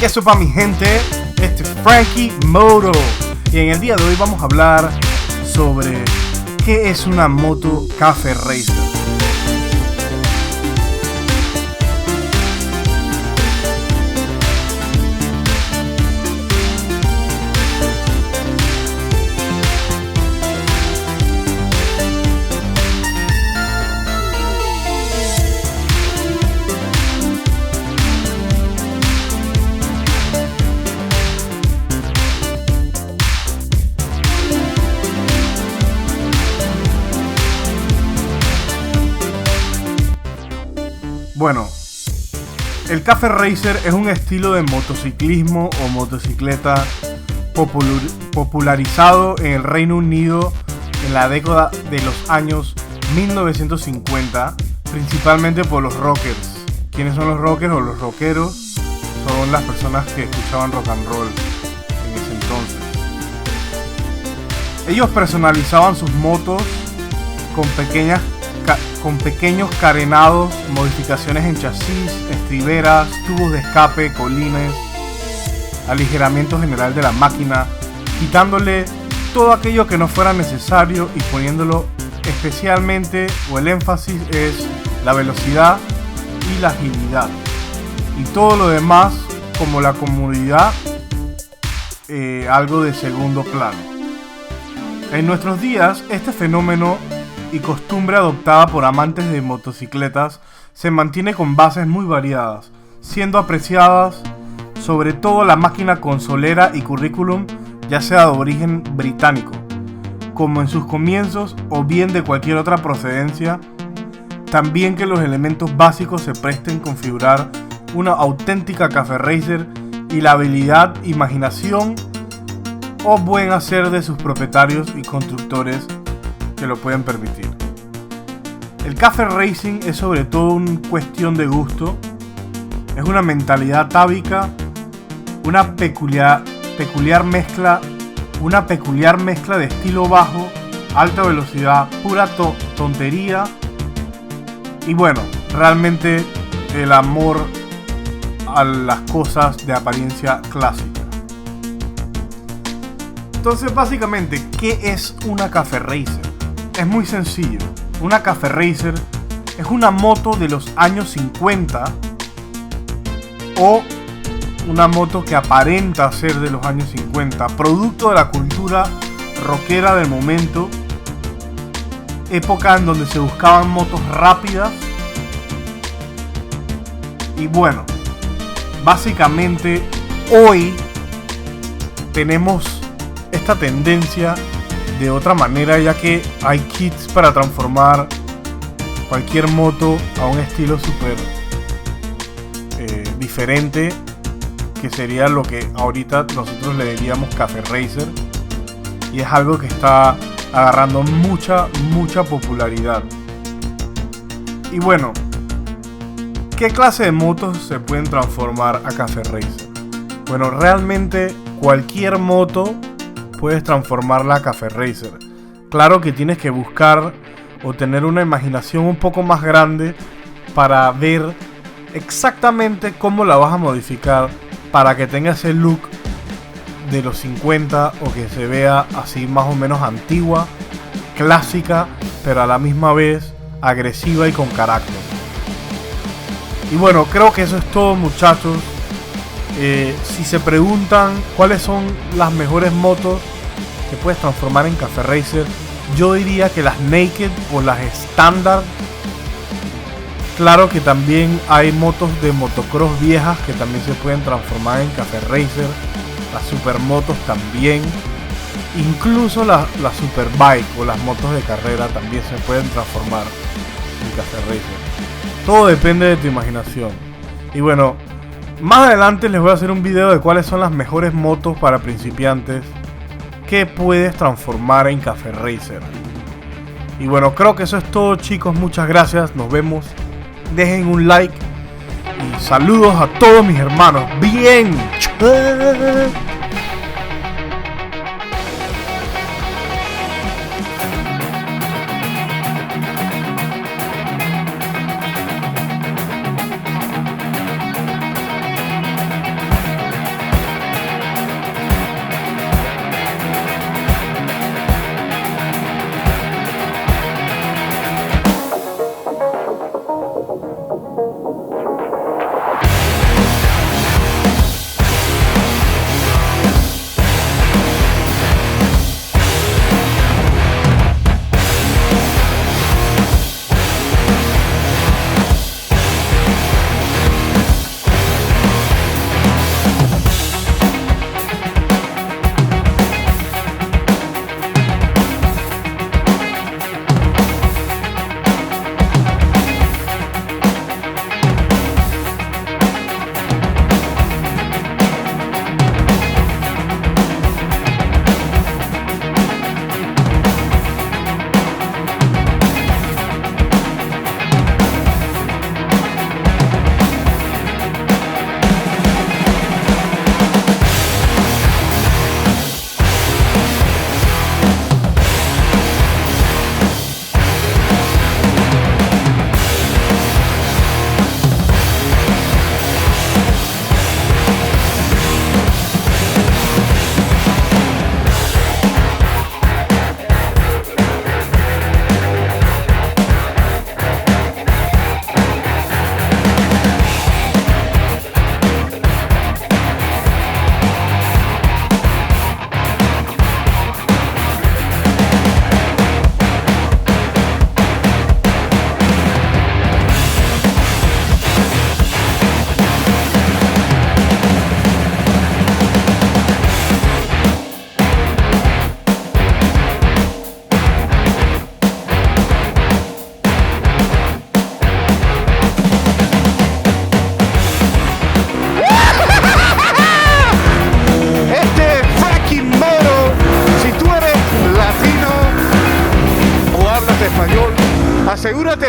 ¿Qué sopa mi gente? Este es Frankie Moto y en el día de hoy vamos a hablar sobre qué es una moto Cafe Racer. Bueno, el Cafe Racer es un estilo de motociclismo o motocicleta popularizado en el Reino Unido en la década de los años 1950, principalmente por los rockers. ¿Quiénes son los rockers o los rockeros? Son las personas que escuchaban rock and roll en ese entonces. Ellos personalizaban sus motos con pequeños carenados, modificaciones en chasis, estriberas, tubos de escape, colines, aligeramiento general de la máquina, quitándole todo aquello que no fuera necesario y poniéndolo especialmente, o el énfasis es la velocidad y la agilidad, y todo lo demás como la comodidad, algo de segundo plano. En nuestros días este fenómeno y costumbre adoptada por amantes de motocicletas se mantiene con bases muy variadas, siendo apreciadas sobre todo la máquina consolera y currículum, ya sea de origen británico, como en sus comienzos, o bien de cualquier otra procedencia. También que los elementos básicos se presten a configurar una auténtica Cafe Racer y la habilidad, imaginación o buen hacer de sus propietarios y constructores que lo pueden permitir. El Cafe Racing es sobre todo una cuestión de gusto, es una mentalidad atávica, una peculiar mezcla de estilo bajo, alta velocidad, pura tontería y bueno, realmente el amor a las cosas de apariencia clásica. Entonces, básicamente, ¿qué es una Cafe Racer? Es muy sencillo. Una Cafe Racer es una moto de los años 50 o una moto que aparenta ser de los años 50, producto de la cultura rockera del momento, época en donde se buscaban motos rápidas. Y bueno, básicamente hoy tenemos esta tendencia de otra manera, ya que hay kits para transformar cualquier moto a un estilo súper diferente, que sería lo que ahorita nosotros le diríamos Cafe Racer, y es algo que está agarrando mucha popularidad. Y bueno, ¿qué clase de motos se pueden transformar a Cafe Racer? Bueno, realmente cualquier moto puedes transformarla a Cafe Racer. Claro que tienes que buscar o tener una imaginación un poco más grande para ver exactamente cómo la vas a modificar para que tenga ese look de los 50 o que se vea así más o menos antigua, clásica, pero a la misma vez agresiva y con carácter. Y bueno, creo que eso es todo, muchachos. Si se preguntan cuáles son las mejores motos que puedes transformar en Cafe Racer, yo diría que las Naked o las Standard. Claro que también hay motos de motocross viejas que también se pueden transformar en Cafe Racer, las supermotos también, incluso las superbike o las motos de carrera también se pueden transformar en Cafe Racer. Todo depende de tu imaginación. Y bueno, más adelante les voy a hacer un video de cuáles son las mejores motos para principiantes que puedes transformar en Cafe Racer. Y bueno, creo que eso es todo, chicos. Muchas gracias, nos vemos. Dejen un like y saludos a todos mis hermanos. Bien.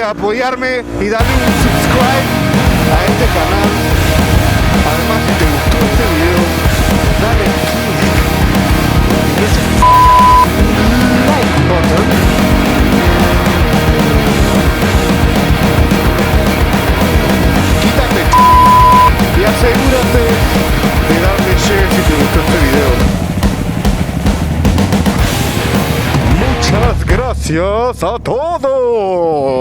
de apoyarme y darle un subscribe a este canal. Además, si te gustó este video, dale click en ese like button. Quítate y asegúrate de darle share si te gustó este video. Muchas gracias a todos.